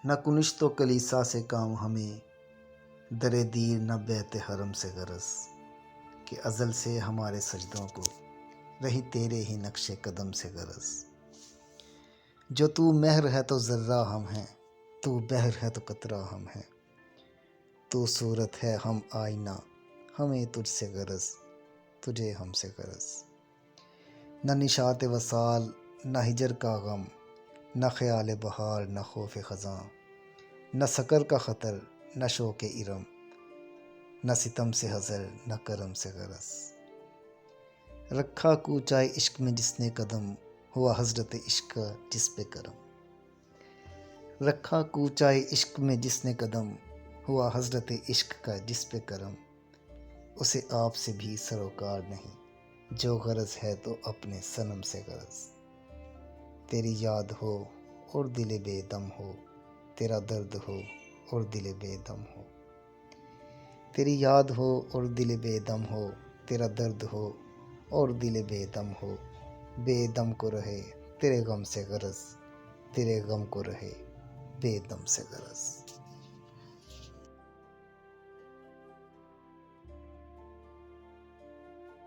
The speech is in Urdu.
نہ کنشت و کلیسا سے کام ہمیں، در دیر نہ بیت حرم سے غرض، کہ ازل سے ہمارے سجدوں کو رہی تیرے ہی نقش قدم سے غرض۔ جو تو مہر ہے تو ذرہ ہم ہیں، تو بحر ہے تو قطرہ ہم ہیں، تو صورت ہے ہم آئینہ، ہمیں تجھ سے غرض، تجھے ہم سے غرض۔ نہ نشاط وصال نہ ہجر کا غم، نہ خیال بہار نہ خوف خزاں، نہ سکر کا خطر نہ شوق ارم، نہ ستم سے حذر نہ کرم سے غرض۔ رکھا کوچائے عشق میں جس نے قدم، ہوا حضرت عشق کا جس پہ کرم۔ رکھا کوچائے عشق میں جس نے قدم، ہوا حضرت عشق کا جس پہ کرم۔ اسے آپ سے بھی سروکار نہیں، جو غرض ہے تو اپنے صنم سے غرض۔ تیری یاد ہو اور دل بے دم ہو، تیرا درد ہو اور دل بے دم ہو۔ تیری یاد ہو اور دل بے دم ہو، تیرا درد ہو اور دل بے دم ہو۔ بے دم کو رہے تیرے غم سے غرض، تیرے غم کو رہے بے دم سے غرض۔